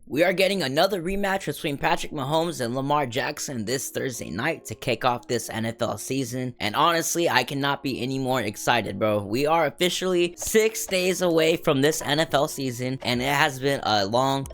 We are getting another rematch between Patrick Mahomes and Lamar Jackson this Thursday night to kick off this NFL season. And honestly, I cannot be any more excited, bro. We are officially 6 days away from this NFL season, and it has been a long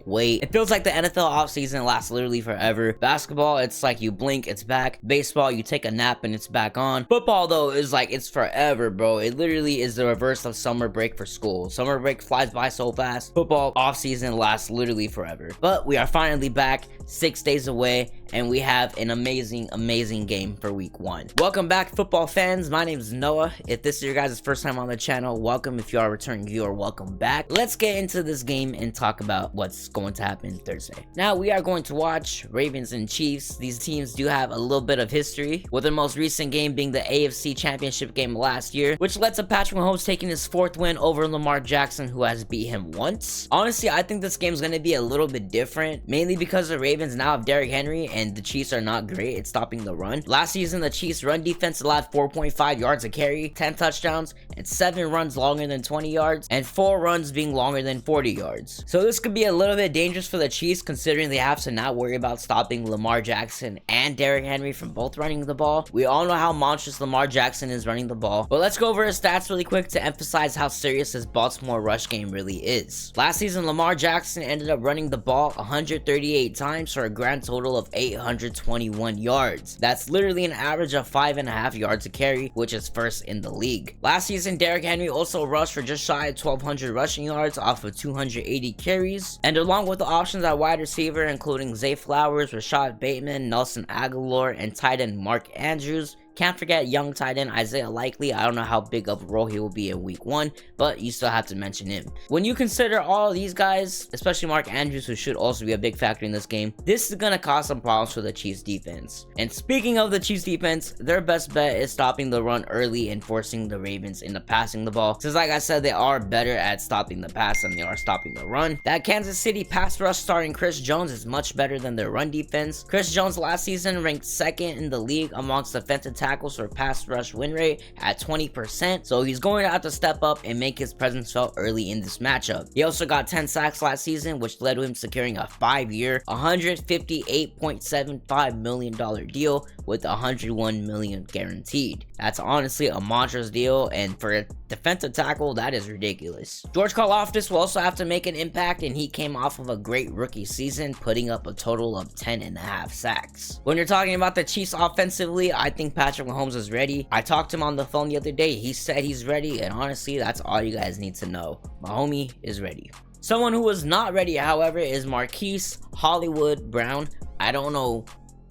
wait. It feels like the NFL offseason lasts literally forever. Basketball, it's like you blink, it's back. Baseball, you take a nap and it's back on. Football, though, is like it's forever, bro. It literally is the reverse of summer break for school. Summer break flies by so fast. Football offseason lasts literally forever. But we are finally back, 6 days away, and we have an amazing game for week 1. Welcome back, football fans. My name is Noah. If this is your guys' first time on the channel, welcome. If you are a returning viewer, welcome back. Let's get into this game and talk about what's going to happen Thursday. Now we are going to watch Ravens and Chiefs. These teams do have a little bit of history, with the most recent game being the AFC Championship game last year, which led to Patrick Mahomes taking his 4th win over Lamar Jackson, who has beat him once. Honestly, I think this game is going to be a little bit different, mainly because the Ravens now have Derrick Henry and the Chiefs are not great at stopping the run. Last season, the Chiefs run defense allowed 4.5 yards a carry, 10 touchdowns, and 7 runs longer than 20 yards, and 4 runs being longer than 40 yards. So this could be a little bit dangerous for the Chiefs, considering they have to not worry about stopping Lamar Jackson and Derrick Henry from both running the ball. We all know how monstrous Lamar Jackson is running the ball, but let's go over his stats really quick to emphasize how serious this Baltimore rush game really is. Last season, Lamar Jackson ended up running the ball 138 times for a grand total of 821 yards. That's literally an average of 5.5 yards a carry, which is first in the league. Last season, Derrick Henry also rushed for just shy of 1,200 rushing yards off of 280 carries, and along with the options at wide receiver, including Zay Flowers, Rashad Bateman, Nelson Aguilar, and tight end Mark Andrews. Can't forget young tight end Isaiah Likely. I don't know how big of a role he will be in week 1, but you still have to mention him. When you consider all of these guys, especially Mark Andrews, who should also be a big factor in this game, this is going to cause some problems for the Chiefs defense. And speaking of the Chiefs defense, their best bet is stopping the run early and forcing the Ravens into passing the ball, since like I said, they are better at stopping the pass than they are stopping the run. That Kansas City pass rush starting Chris Jones is much better than their run defense. Chris Jones last season ranked 2nd in the league amongst defensive tackles for pass rush win rate at 20%, so he's going to have to step up and make his presence felt early in this matchup. He also got 10 sacks last season, which led to him securing a 5-year, $158.75 million deal with $101 million guaranteed. That's honestly a monstrous deal, and for a defensive tackle, that is ridiculous. George Karlaftis will also have to make an impact, and he came off of a great rookie season, putting up a total of 10.5 sacks. When you're talking about the Chiefs offensively, I think Patrick Mahomes is ready. I talked to him on the phone the other day. He said he's ready, and honestly, that's all you guys need to know. My homie is ready. Someone who is not ready, however, is Marquise Hollywood Brown. I don't know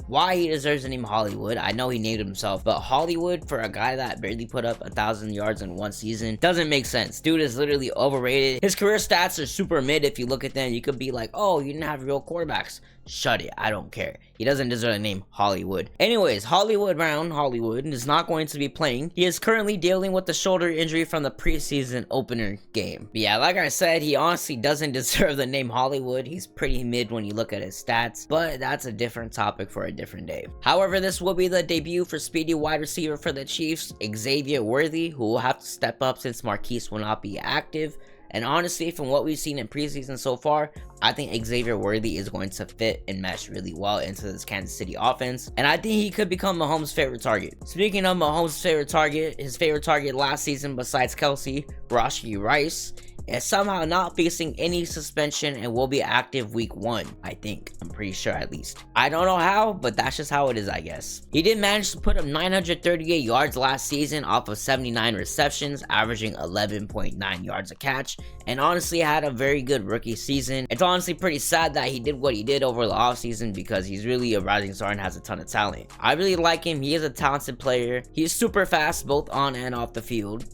why he deserves the name Hollywood. I know he named himself, but Hollywood for a guy that barely put up 1,000 yards in one season doesn't make sense. Dude is literally overrated. His career stats are super mid. If you look at them, you could be like, oh, you didn't have real quarterbacks. Shut it, I don't care. He doesn't deserve the name Hollywood. Anyways, Hollywood Brown, Hollywood, is not going to be playing. He is currently dealing with the shoulder injury from the preseason opener game. But yeah, like I said, he honestly doesn't deserve the name Hollywood. He's pretty mid when you look at his stats, but that's a different topic for a different day. However, this will be the debut for speedy wide receiver for the Chiefs, Xavier Worthy, who will have to step up since Marquise will not be active. And honestly, from what we've seen in preseason so far, I think Xavier Worthy is going to fit and mesh really well into this Kansas City offense. And I think he could become Mahomes' favorite target. Speaking of Mahomes' favorite target, his favorite target last season besides Kelsey, Rashee Rice, is somehow not facing any suspension and will be active week 1, I think. I'm pretty sure, at least. I don't know how, but that's just how it is, I guess. He did manage to put up 938 yards last season off of 79 receptions, averaging 11.9 yards a catch, and honestly had a very good rookie season. It's honestly pretty sad that he did what he did over the offseason, because he's really a rising star and has a ton of talent. I really like him. He is a talented player. He's super fast both on and off the field.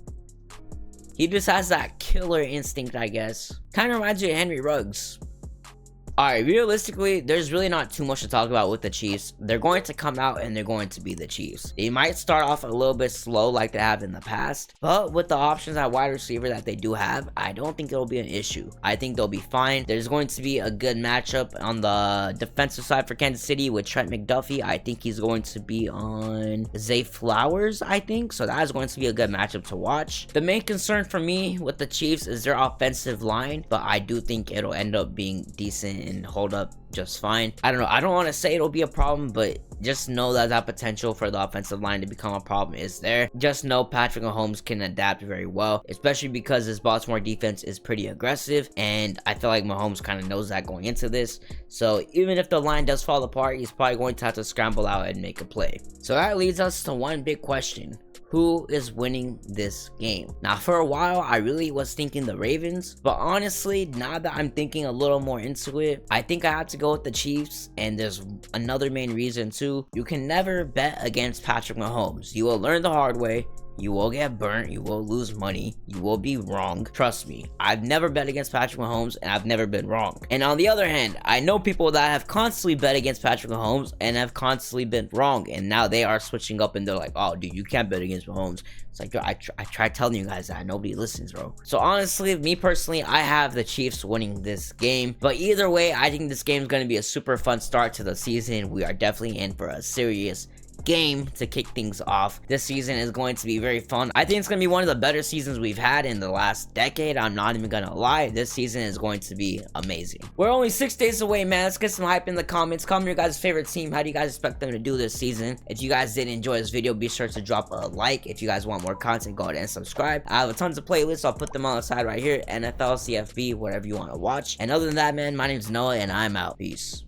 He just has that killer instinct, I guess. Kind of reminds me of Henry Ruggs. Alright, realistically, there's really not too much to talk about with the Chiefs. They're going to come out and they're going to be the Chiefs. They might start off a little bit slow like they have in the past, but with the options at wide receiver that they do have, I don't think it'll be an issue. I think they'll be fine. There's going to be a good matchup on the defensive side for Kansas City with Trent McDuffie. I think he's going to be on Zay Flowers, I think. So that is going to be a good matchup to watch. The main concern for me with the Chiefs is their offensive line, but I do think it'll end up being decent and hold up just fine. I don't know. I don't want to say it'll be a problem, but just know that that potential for the offensive line to become a problem is there. Just know Patrick Mahomes can adapt very well, especially because his Baltimore defense is pretty aggressive, and I feel like Mahomes kind of knows that going into this. So even if the line does fall apart, he's probably going to have to scramble out and make a play. So that leads us to one big question. Who is winning this game? Now, for a while, I really was thinking the Ravens, but honestly, now that I'm thinking a little more into it, I think I have to go with the Chiefs, and there's another main reason too. You can never bet against Patrick Mahomes. You will learn the hard way. You will get burnt, you will lose money, you will be wrong. Trust me, I've never bet against Patrick Mahomes and I've never been wrong. And on the other hand, I know people that have constantly bet against Patrick Mahomes and have constantly been wrong, and now they are switching up and they're like, oh dude, you can't bet against Mahomes. It's like, yo, I tried telling you guys that. Nobody listens, bro. So honestly, me personally, I have the Chiefs winning this game. But either way, I think this game is going to be a super fun start to the season. We are definitely in for a serious game to kick things off. This season is going to be very fun. I think it's going to be one of the better seasons we've had in the last decade. I'm not even gonna lie. This season is going to be amazing. We're only 6 days away, man. Let's get some hype in the comments. Comment your guys' favorite team. How do you guys expect them to do this season? If you guys did enjoy this video, be sure to drop a like. If you guys want more content, go ahead and subscribe. I have tons of playlists. I'll put them on the side right here. NFL, CFB, whatever you want to watch. And other than that, man, my name's Noah and I'm out. Peace.